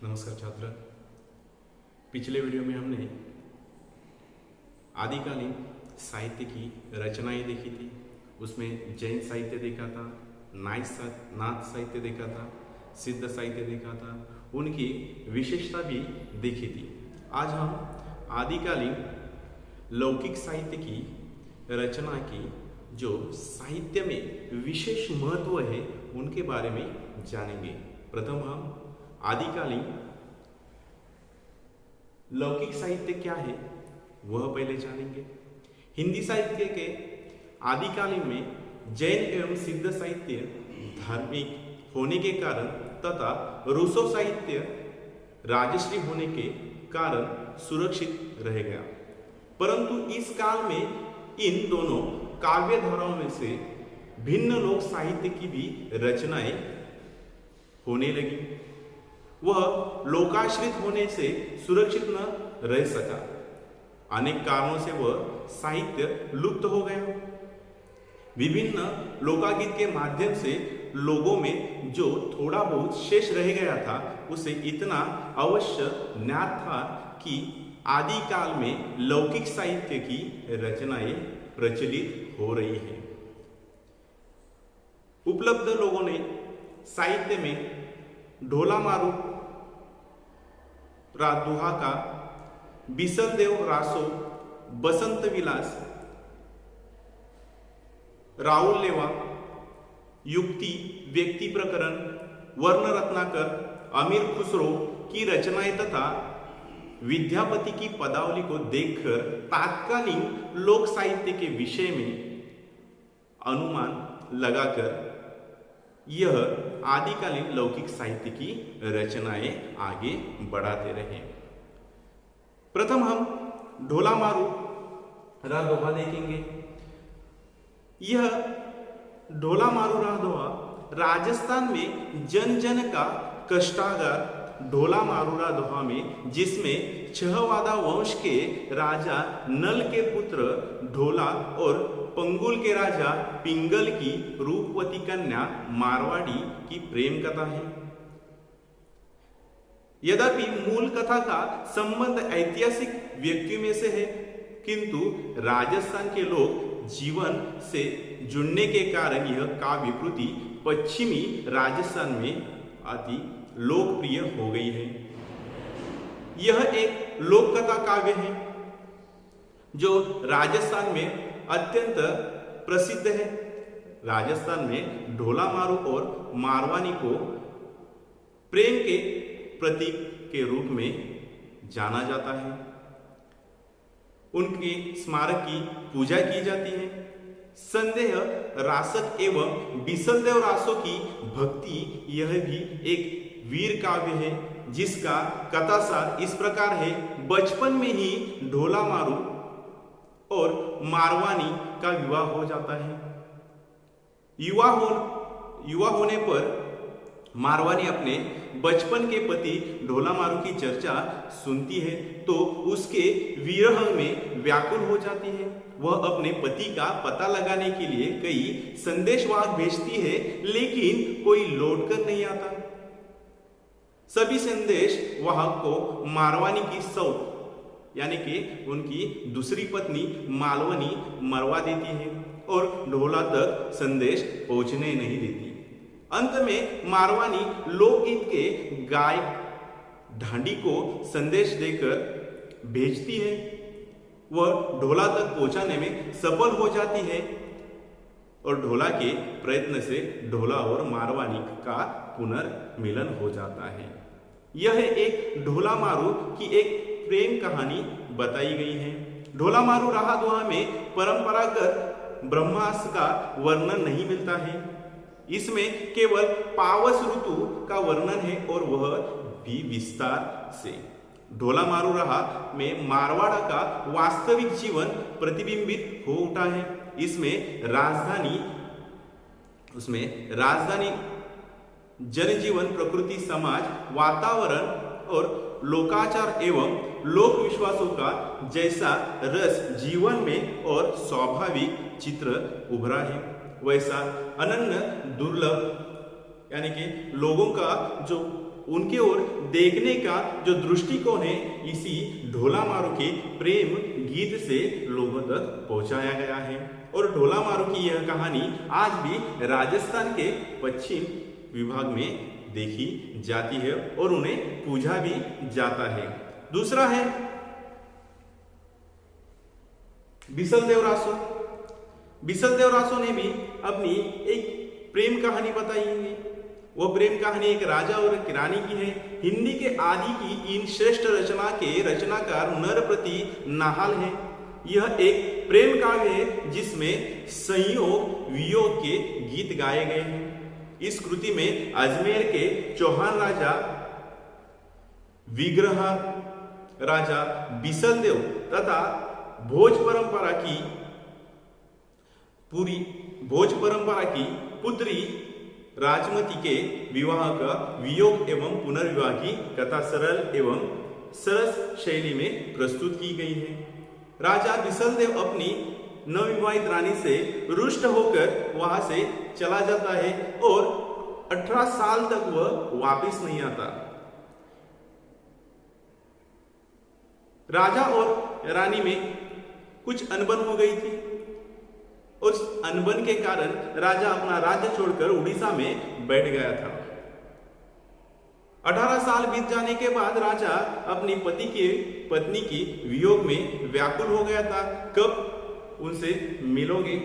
नमस्कार छात्र। पिछले वीडियो में हमने आदिकालीन साहित्य की रचनाएं देखी थी। उसमें जैन साहित्य देखा था, नाथ साहित्य देखा था, सिद्ध साहित्य देखा था, उनकी विशेषता भी देखी थी। आज हम आदिकालीन लौकिक साहित्य की रचना की जो साहित्य में विशेष महत्व है उनके बारे में जानेंगे। प्रथम हम आदिकालीन लौकिक साहित्य क्या है वह पहले जानेंगे। हिंदी साहित्य के आदिकालीन में जैन एवं सिद्ध साहित्य धार्मिक होने के कारण तथा रूसो साहित्य राजश्री होने के कारण सुरक्षित रह गया, परंतु इस काल में इन दोनों काव्य धाराओं में से भिन्न लोक साहित्य की भी रचनाएं होने लगी। वह लोकाश्रित होने से सुरक्षित न रह सका। अनेक कारणों से वह साहित्य लुप्त हो गया। विभिन्न लोकागीत के माध्यम से लोगों में जो थोड़ा बहुत शेष रह गया था उसे इतना अवश्य ज्ञात था कि आदि काल में लौकिक साहित्य की रचनाएं प्रचलित हो रही हैं। उपलब्ध लोगों ने साहित्य में ढोला मारू दुहा का, बिसलदेव रासो, बसंत विलास, राहुल लेवा, युक्ति, व्यक्ति प्रकरण, वर्ण रत्नाकर, अमीर खुसरो की रचनाएं तथा विद्यापति की पदावली को देखकर तात्कालीन लोक साहित्य के विषय में अनुमान लगाकर यह आदिकालीन लौकिक साहित्य की रचनाएं आगे बढ़ाते रहे। प्रथम हम ढोला मारू दोहा देखेंगे। यह ढोला मारू दोहा राजस्थान में जन जन का कष्टागार ढोला मारूरा दोहा में, जिसमें छहवादा वंश के राजा नल के पुत्र ढोला और पंगुल के राजा पिंगल की रूपवती कन्या मारवाड़ी की प्रेम कथा है। यद्यपि मूल कथा का संबंध ऐतिहासिक व्यक्तियों में से है, किंतु राजस्थान के लोग जीवन से जुड़ने के कारण यह काव्य कृति पश्चिमी राजस्थान में अति लोकप्रिय हो गई है। यह एक लोक कथा काव्य है जो राजस्थान में अत्यंत प्रसिद्ध है। राजस्थान में ढोला मारू और मारवानी को प्रेम के प्रतीक के रूप में जाना जाता है। उनके स्मारक की पूजा की जाती है। संदेह रासक एवं बिसलदेव रासो की भक्ति यह भी एक वीर काव्य है, जिसका कथासार इस प्रकार है। बचपन में ही ढोला मारू और मारवानी का विवाह हो जाता है। युवा होने पर मारवानी अपने बचपन के पति ढोला मारू की चर्चा सुनती है तो उसके विरह में व्याकुल हो जाती है। वह अपने पति का पता लगाने के लिए कई संदेशवाहक भेजती है, लेकिन कोई लौटकर नहीं आता। सभी संदेश वाहक को मारवानी की सौत यानी कि उनकी दूसरी पत्नी मालवनी मरवा देती है और ढोला तक संदेश पहुंचने नहीं देती। अंत में मारवानी लोकगीत के गायक ढांडी को संदेश देकर भेजती है। वह ढोला तक पहुंचाने में सफल हो जाती है और ढोला के प्रयत्न से ढोला और मारवानी का पुनर्मिलन हो जाता है। यह एक ढोला मारू की एक प्रेम कहानी बताई गई है। ढोला मारू दोहा में परंपरागत ब्रह्मास्त्र का वर्णन नहीं मिलता है। इसमें केवल पावस ऋतु का वर्णन है और वह भी विस्तार से। ढोला मारू में मारवाड़ा का वास्तविक जीवन प्रतिबिंबित हो उठा है। इसमें राजधानी जनजीवन, प्रकृति, समाज, वातावरण और लोकाचार एवं लोक विश्वासों का जैसा रस जीवन में और स्वाभाविक चित्र उभरा है, वैसा अनन्य दुर्लभ यानी कि लोगों का जो उनके ओर देखने का जो दृष्टिकोण है इसी ढोला मारू के प्रेम गीत से लोगों तक पहुंचाया गया है। और ढोला मारू की यह कहानी आज भी राजस्थान के पश्चिम विभाग में देखी जाती है और उन्हें पूजा भी जाता है। दूसरा है बिसलदेव रासो। बिसलदेव रासो ने भी अपनी एक प्रेम कहानी बताई है। वो प्रेम कहानी एक राजा और एक रानी की है। हिंदी के आदि की इन श्रेष्ठ रचना के रचनाकार नरपति नाहल है। यह एक प्रेम काव्य है जिसमें संयोग वियोग के गीत गाए गए हैं। इस कृति में अजमेर के चौहान राजा विग्रह राजा बिसलदेव तथा भोज परंपरा की पुत्री राजमती के विवाह का वियोग एवं पुनर्विवाह की कथा सरल एवं सरस शैली में प्रस्तुत की गई है। राजा बिसलदेव अपनी नवविवाहित रानी से रुष्ट होकर वहां से चला जाता है और 18 साल तक वह वापस नहीं आता। राजा और रानी में कुछ अनबन हो गई थी। उस अनबन के कारण राजा अपना राज्य छोड़कर उड़ीसा में बैठ गया था। 18 साल बीत जाने के बाद राजा अपनी पत्नी की वियोग में व्याकुल हो गया था। कब उनसे मिलोगे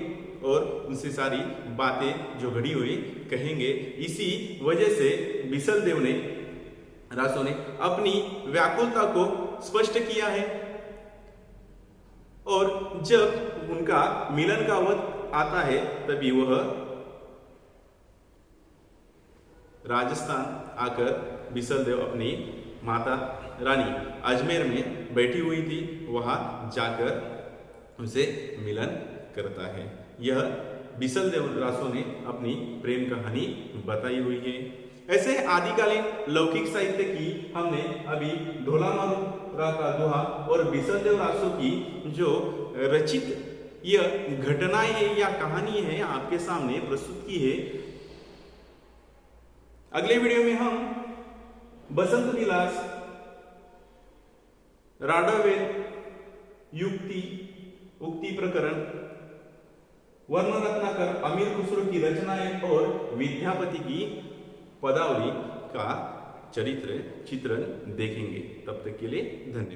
और उनसे सारी बातें जो घड़ी हुई कहेंगे। इसी वजह से बिसलदेव ने रासो ने अपनी व्याकुलता को स्पष्ट किया है। और जब उनका मिलन का वक्त आता है तभी वह राजस्थान आकर बिसलदेव अपनी माता रानी अजमेर में बैठी हुई थी, वहां जाकर उनसे मिलन करता है। यह बिसलदेव रासो ने अपनी प्रेम कहानी बताई हुई है। ऐसे आदिकालीन लौकिक साहित्य की हमने अभी ढोला मारू का दोहा और बिसलदेव रासो की जो रचित यह घटनाएं है या कहानी है आपके सामने प्रस्तुत की है। अगले वीडियो में हम बसंत विलास, राडावेल, युक्ति उक्ति प्रकरण, वर्ण रत्नाकर, अमीर खुसरो की रचनाएं और विद्यापति की पदावली का चित्रण देखेंगे। तब तक के लिए धन्यवाद।